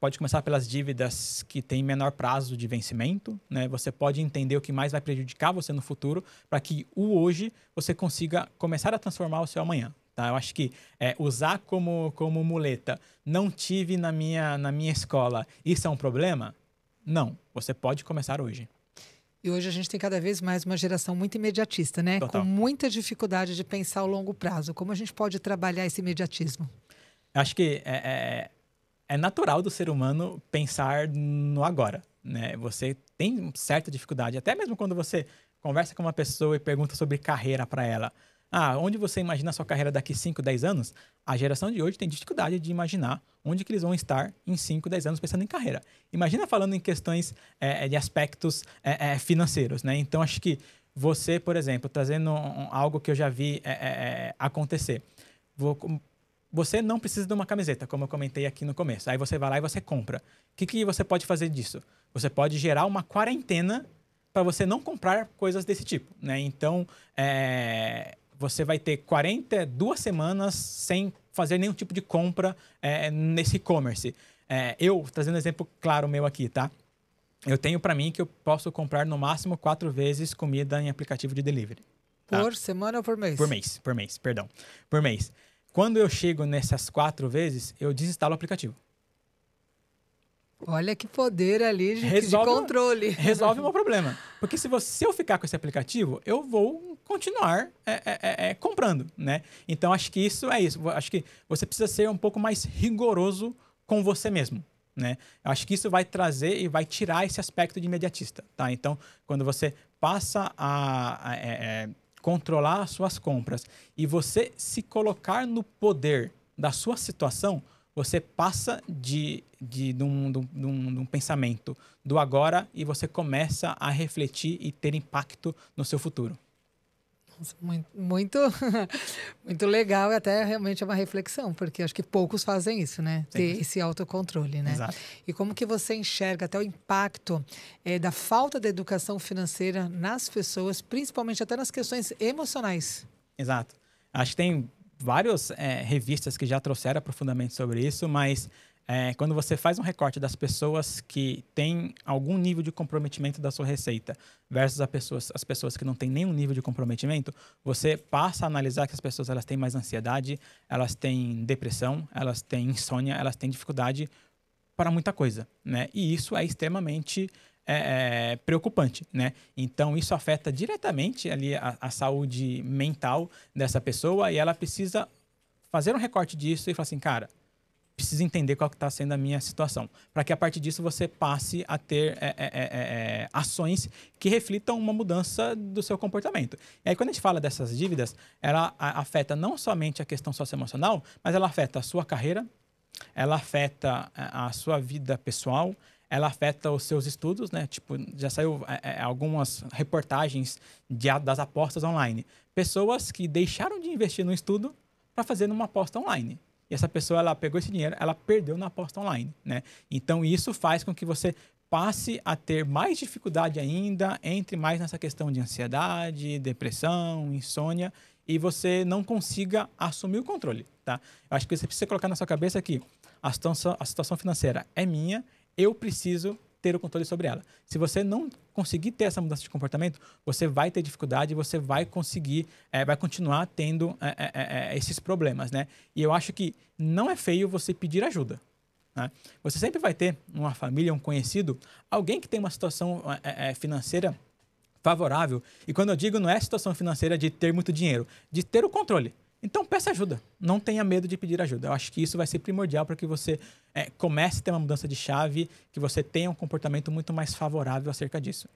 pode começar pelas dívidas que têm menor prazo de vencimento, né? Você pode entender o que mais vai prejudicar você no futuro para que o hoje você consiga começar a transformar o seu amanhã. Tá? Eu acho que usar como muleta, não tive na minha escola, isso é um problema? Não, você pode começar hoje. E hoje a gente tem cada vez mais uma geração muito imediatista, né? Total. Com muita dificuldade de pensar ao longo prazo. Como a gente pode trabalhar esse imediatismo? Eu acho que é natural do ser humano pensar no agora, né? Você tem certa dificuldade, até mesmo quando você conversa com uma pessoa e pergunta sobre carreira para ela. Onde você imagina a sua carreira daqui 5, 10 anos? A geração de hoje tem dificuldade de imaginar onde que eles vão estar em 5, 10 anos pensando em carreira. Imagina falando em questões de aspectos financeiros, né? Então, acho que você, por exemplo, trazendo algo que eu já vi acontecer. Você não precisa de uma camiseta, como eu comentei aqui no começo. Aí você vai lá e você compra. O que você pode fazer disso? Você pode gerar uma quarentena para você não comprar coisas desse tipo, né? Então, você vai ter 42 semanas sem fazer nenhum tipo de compra nesse e-commerce. Trazendo um exemplo claro meu aqui, tá? Eu tenho para mim que eu posso comprar no máximo 4 vezes comida em aplicativo de delivery. Tá? Por semana ou por mês? Por mês, perdão. Por mês. Quando eu chego nessas 4 vezes, eu desinstalo o aplicativo. Olha que poder ali de controle. Resolve o meu problema. Porque se eu ficar com esse aplicativo, eu vou continuar comprando, né? Então, acho que isso é isso. Acho que você precisa ser um pouco mais rigoroso com você mesmo, né? Acho que isso vai trazer e vai tirar esse aspecto de imediatista, tá? Então, quando você passa a controlar as suas compras e você se colocar no poder da sua situação, você passa de um pensamento do agora e você começa a refletir e ter impacto no seu futuro. Nossa, muito, muito legal e até realmente é uma reflexão, porque acho que poucos fazem isso, né? Ter esse autocontrole, né? Exato. E como que você enxerga até o impacto da falta de educação financeira nas pessoas, principalmente até nas questões emocionais? Exato. Acho que tem várias revistas que já trouxeram aprofundamento sobre isso, mas quando você faz um recorte das pessoas que têm algum nível de comprometimento da sua receita versus as pessoas que não têm nenhum nível de comprometimento, você passa a analisar que as pessoas elas têm mais ansiedade, elas têm depressão, elas têm insônia, elas têm dificuldade para muita coisa, né? E isso é extremamente preocupante, né? Então, isso afeta diretamente ali a saúde mental dessa pessoa e ela precisa fazer um recorte disso e falar assim, cara, preciso entender qual que está sendo a minha situação, para que a partir disso você passe a ter ações que reflitam uma mudança do seu comportamento. E aí, quando a gente fala dessas dívidas, ela afeta não somente a questão socioemocional, mas ela afeta a sua carreira, ela afeta a sua vida pessoal, ela afeta os seus estudos, né? Tipo, já saiu algumas reportagens das apostas online. Pessoas que deixaram de investir no estudo para fazer uma aposta online. E essa pessoa, ela pegou esse dinheiro, ela perdeu na aposta online, né? Então, isso faz com que você passe a ter mais dificuldade ainda, entre mais nessa questão de ansiedade, depressão, insônia, e você não consiga assumir o controle, tá? Eu acho que você precisa colocar na sua cabeça que a situação financeira é minha, eu preciso ter o controle sobre ela. Se você não conseguir ter essa mudança de comportamento, você vai ter dificuldade, você vai conseguir, vai continuar tendo esses problemas, né? E eu acho que não é feio você pedir ajuda, né? Você sempre vai ter uma família, um conhecido, alguém que tem uma situação financeira favorável. E quando eu digo não é situação financeira de ter muito dinheiro, de ter o controle. Então, peça ajuda. Não tenha medo de pedir ajuda. Eu acho que isso vai ser primordial para que você comece a ter uma mudança de chave, que você tenha um comportamento muito mais favorável acerca disso.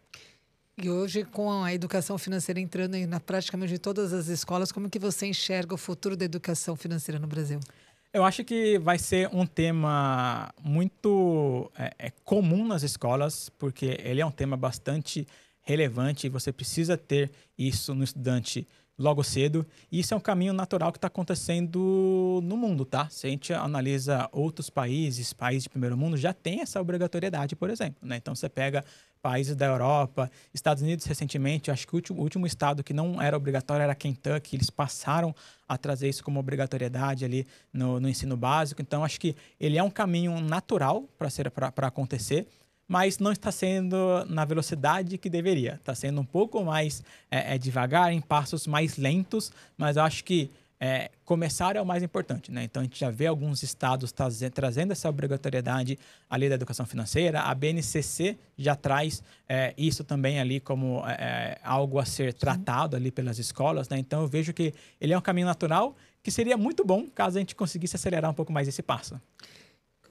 E hoje, com a educação financeira entrando na praticamente todas as escolas, como que você enxerga o futuro da educação financeira no Brasil? Eu acho que vai ser um tema muito comum nas escolas, porque ele é um tema bastante relevante e você precisa ter isso no estudante logo cedo. E isso é um caminho natural que está acontecendo no mundo, tá? Se a gente analisa outros países de primeiro mundo, já tem essa obrigatoriedade, por exemplo, né? Então, você pega países da Europa, Estados Unidos recentemente, acho que o último estado que não era obrigatório era Kentucky, eles passaram a trazer isso como obrigatoriedade ali no ensino básico. Então, acho que ele é um caminho natural para acontecer, mas não está sendo na velocidade que deveria. Está sendo um pouco mais devagar, em passos mais lentos, mas eu acho que começar é o mais importante, né? Então, a gente já vê alguns estados trazendo essa obrigatoriedade ali da educação financeira. A BNCC já traz isso também ali como algo a ser tratado ali pelas escolas, né? Então, eu vejo que ele é um caminho natural que seria muito bom caso a gente conseguisse acelerar um pouco mais esse passo.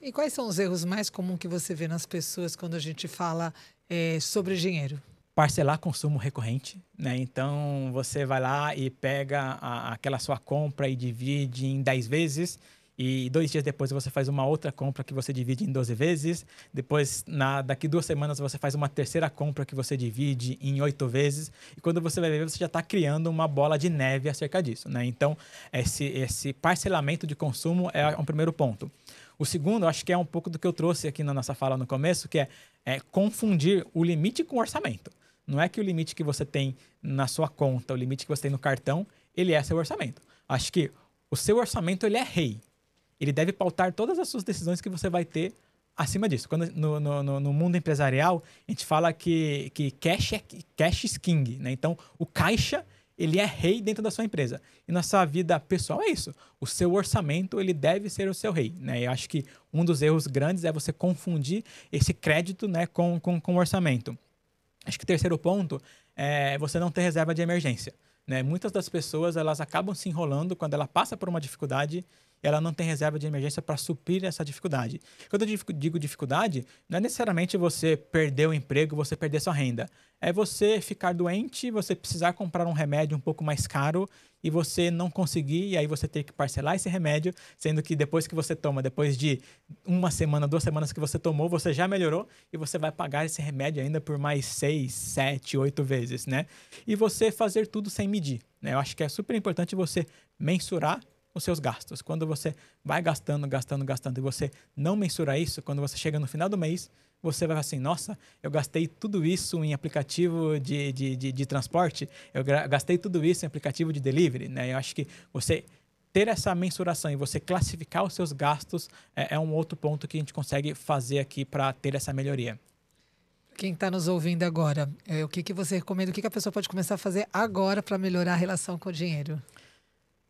E quais são os erros mais comuns que você vê nas pessoas quando a gente fala sobre dinheiro? Parcelar consumo recorrente, né? Então, você vai lá e pega aquela sua compra e divide em 10 vezes e 2 dias depois você faz uma outra compra que você divide em 12 vezes. Depois, daqui 2 semanas, você faz uma terceira compra que você divide em 8 vezes. E quando você vai ver, você já está criando uma bola de neve acerca disso, né? Então, esse parcelamento de consumo é um primeiro ponto. O segundo, acho que é um pouco do que eu trouxe aqui na nossa fala no começo, que é confundir o limite com o orçamento. Não é que o limite que você tem na sua conta, o limite que você tem no cartão, ele é seu orçamento. Acho que o seu orçamento, ele é rei. Ele deve pautar todas as suas decisões que você vai ter acima disso. Quando no mundo empresarial, a gente fala que cash is king, né? Então, o caixa, ele é rei dentro da sua empresa. E na sua vida pessoal é isso. O seu orçamento, ele deve ser o seu rei, né? Eu acho que um dos erros grandes é você confundir esse crédito, né, com o orçamento. Acho que o terceiro ponto é você não ter reserva de emergência, né? Muitas das pessoas, elas acabam se enrolando quando ela passa por uma dificuldade, ela não tem reserva de emergência para suprir essa dificuldade. Quando eu digo dificuldade, não é necessariamente você perder o emprego, você perder sua renda. É você ficar doente, você precisar comprar um remédio um pouco mais caro e você não conseguir, e aí você ter que parcelar esse remédio, sendo que depois que você toma, depois de 1 semana, 2 semanas que você tomou, você já melhorou e você vai pagar esse remédio ainda por mais 6, 7, 8 vezes, né? E você fazer tudo sem medir, né? Eu acho que é super importante você mensurar os seus gastos. Quando você vai gastando e você não mensura isso, quando você chega no final do mês, você vai assim, nossa, eu gastei tudo isso em aplicativo de transporte, eu gastei tudo isso em aplicativo de delivery, né? Eu acho que você ter essa mensuração e você classificar os seus gastos é um outro ponto que a gente consegue fazer aqui para ter essa melhoria. Quem está nos ouvindo agora, o que você recomenda, o que a pessoa pode começar a fazer agora para melhorar a relação com o dinheiro?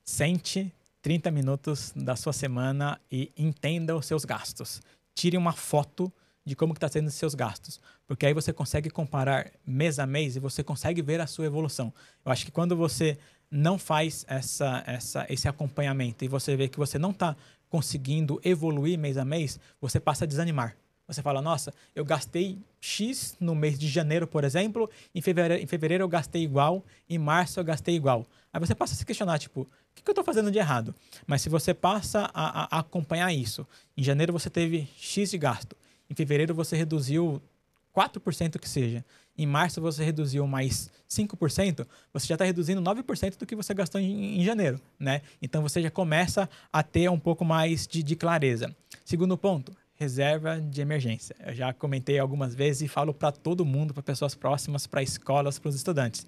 Sente 30 minutos da sua semana e entenda os seus gastos. Tire uma foto de como que está sendo os seus gastos. Porque aí você consegue comparar mês a mês e você consegue ver a sua evolução. Eu acho que quando você não faz esse acompanhamento e você vê que você não está conseguindo evoluir mês a mês, você passa a desanimar. Você fala, nossa, eu gastei X no mês de janeiro, por exemplo, em fevereiro eu gastei igual, em março eu gastei igual. Aí você passa a se questionar, tipo, o que eu estou fazendo de errado? Mas se você passa a acompanhar isso, em janeiro você teve X de gasto, em fevereiro você reduziu 4% que seja, em março você reduziu mais 5%, você já está reduzindo 9% do que você gastou em janeiro, né? Então você já começa a ter um pouco mais de clareza. Segundo ponto, reserva de emergência. Eu já comentei algumas vezes e falo para todo mundo, para pessoas próximas, para escolas, para os estudantes.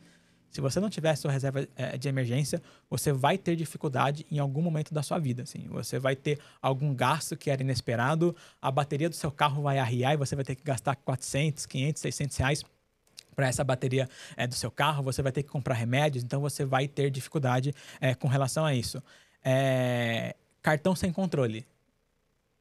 Se você não tiver sua reserva de emergência, você vai ter dificuldade em algum momento da sua vida. Assim. Você vai ter algum gasto que era inesperado, a bateria do seu carro vai arriar e você vai ter que gastar 400, 500, 600 reais para essa bateria do seu carro, você vai ter que comprar remédios, então você vai ter dificuldade com relação a isso. Cartão sem controle.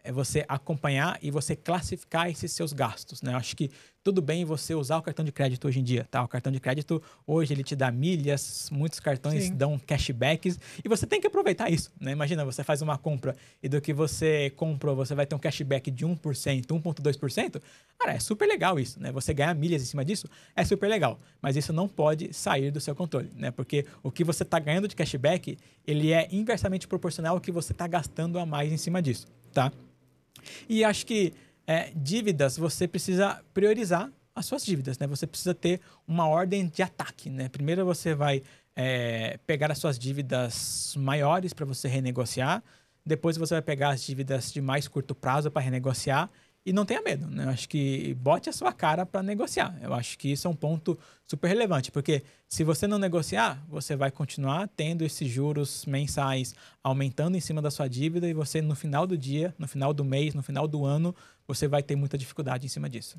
É você acompanhar e você classificar esses seus gastos, né? Eu acho que tudo bem você usar o cartão de crédito hoje em dia, tá? O cartão de crédito, hoje, ele te dá milhas, muitos cartões dão cashbacks e você tem que aproveitar isso, né? Imagina, você faz uma compra e do que você comprou, você vai ter um cashback de 1%, 1,2%. Cara, é super legal isso, né? Você ganhar milhas em cima disso é super legal, mas isso não pode sair do seu controle, né? Porque o que você está ganhando de cashback, ele é inversamente proporcional ao que você está gastando a mais em cima disso, tá? E acho que dívidas, você precisa priorizar as suas dívidas, né? Você precisa ter uma ordem de ataque, né? Primeiro você vai pegar as suas dívidas maiores para você renegociar, depois você vai pegar as dívidas de mais curto prazo para renegociar e não tenha medo, né? Eu acho que bote a sua cara para negociar. Eu acho que isso é um ponto super relevante, porque se você não negociar, você vai continuar tendo esses juros mensais aumentando em cima da sua dívida e você, no final do dia, no final do mês, no final do ano, você vai ter muita dificuldade em cima disso.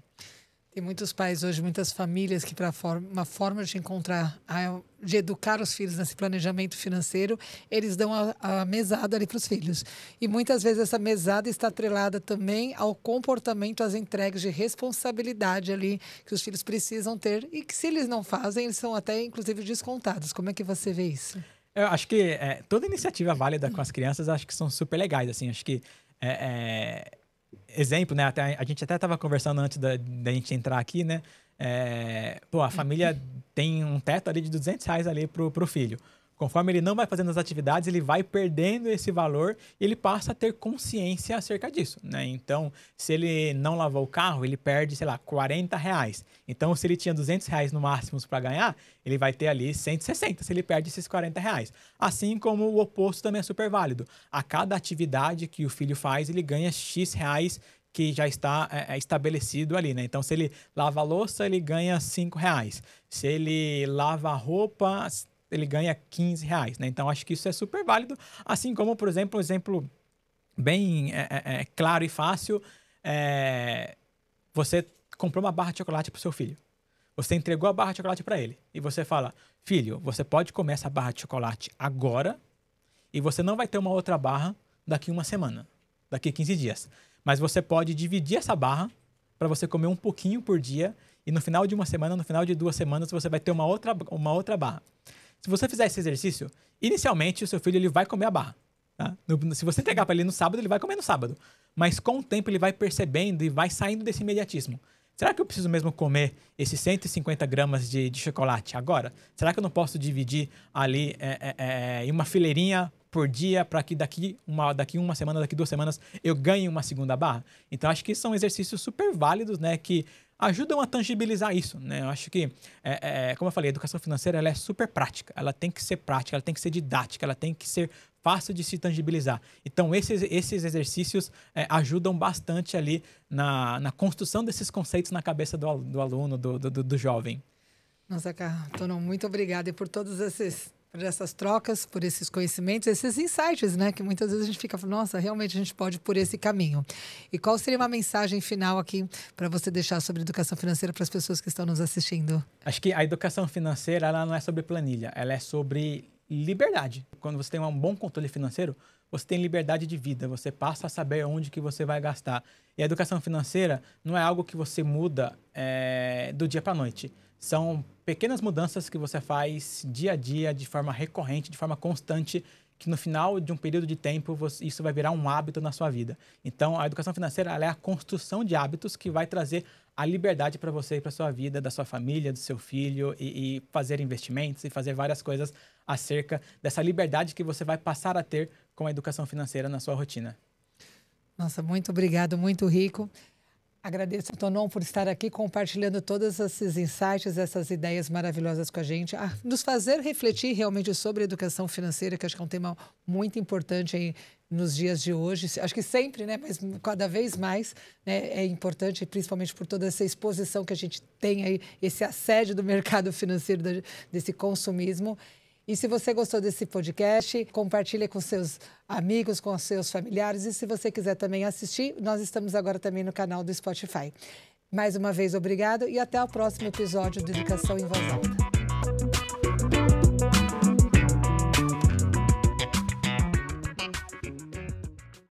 Tem muitos pais hoje, muitas famílias que para uma forma de encontrar, de educar os filhos nesse planejamento financeiro, eles dão a mesada ali para os filhos. E muitas vezes essa mesada está atrelada também ao comportamento, às entregas de responsabilidade ali que os filhos precisam ter e que se eles não fazem, eles são até inclusive descontados. Como é que você vê isso? Eu acho que toda iniciativa válida com as crianças, acho que são super legais, assim, acho que exemplo, né? A gente até estava conversando antes da gente entrar aqui, né? A família tem um teto ali de R$ 200 ali pro filho. Conforme ele não vai fazendo as atividades, ele vai perdendo esse valor e ele passa a ter consciência acerca disso, né? Então, se ele não lavou o carro, ele perde, sei lá, R$ 40. Então, se ele tinha R$ 200 no máximo para ganhar, ele vai ter ali 160 se ele perde esses R$ 40. Assim como o oposto também é super válido. A cada atividade que o filho faz, ele ganha X reais que já está estabelecido ali, né? Então, se ele lava a louça, ele ganha R$ 5. Se ele lava a roupa, ele ganha R$ 15, né? Então, acho que isso é super válido. Assim como, por exemplo, um exemplo bem claro e fácil, você comprou uma barra de chocolate para o seu filho. Você entregou a barra de chocolate para ele. E você fala, filho, você pode comer essa barra de chocolate agora e você não vai ter uma outra barra daqui uma semana, daqui 15 dias. Mas você pode dividir essa barra para você comer um pouquinho por dia e no final de uma semana, no final de 2 semanas, você vai ter uma outra barra. Se você fizer esse exercício, inicialmente o seu filho ele vai comer a barra. Tá? Se você entregar para ele no sábado, ele vai comer no sábado. Mas com o tempo ele vai percebendo e vai saindo desse imediatismo. Será que eu preciso mesmo comer esses 150 gramas de chocolate agora? Será que eu não posso dividir ali em uma fileirinha por dia para que daqui uma semana, daqui 2 semanas eu ganhe uma segunda barra? Então, acho que são exercícios super válidos, né, que ajudam a tangibilizar isso, né? Eu acho que, como eu falei, a educação financeira ela é super prática. Ela tem que ser prática, ela tem que ser didática, ela tem que ser fácil de se tangibilizar. Então, esses exercícios ajudam bastante ali na construção desses conceitos na cabeça do aluno, do jovem. Nossa, Tonon, muito obrigada por todos por essas trocas, por esses conhecimentos, esses insights, né? Que muitas vezes a gente fica falando, nossa, realmente a gente pode ir por esse caminho. E qual seria uma mensagem final aqui para você deixar sobre educação financeira para as pessoas que estão nos assistindo? Acho que a educação financeira ela não é sobre planilha, ela é sobre liberdade. Quando você tem um bom controle financeiro, você tem liberdade de vida, você passa a saber onde que você vai gastar. E a educação financeira não é algo que você muda do dia para a noite. São pequenas mudanças que você faz dia a dia, de forma recorrente, de forma constante, que no final de um período de tempo isso vai virar um hábito na sua vida. Então, a educação financeira ela é a construção de hábitos que vai trazer a liberdade para você e para sua vida, da sua família, do seu filho, e fazer investimentos e fazer várias coisas acerca dessa liberdade que você vai passar a ter com a educação financeira na sua rotina. Nossa, muito obrigado, muito rico. Agradeço ao Tonon por estar aqui compartilhando todos esses insights, essas ideias maravilhosas com a gente, a nos fazer refletir realmente sobre a educação financeira, que acho que é um tema muito importante aí nos dias de hoje. Acho que sempre, né? Mas cada vez mais, né? É importante, principalmente por toda essa exposição que a gente tem aí, esse assédio do mercado financeiro, desse consumismo. E se você gostou desse podcast, compartilhe com seus amigos, com seus familiares. E se você quiser também assistir, nós estamos agora também no canal do Spotify. Mais uma vez, obrigado e até o próximo episódio do Educação em Voz Alta.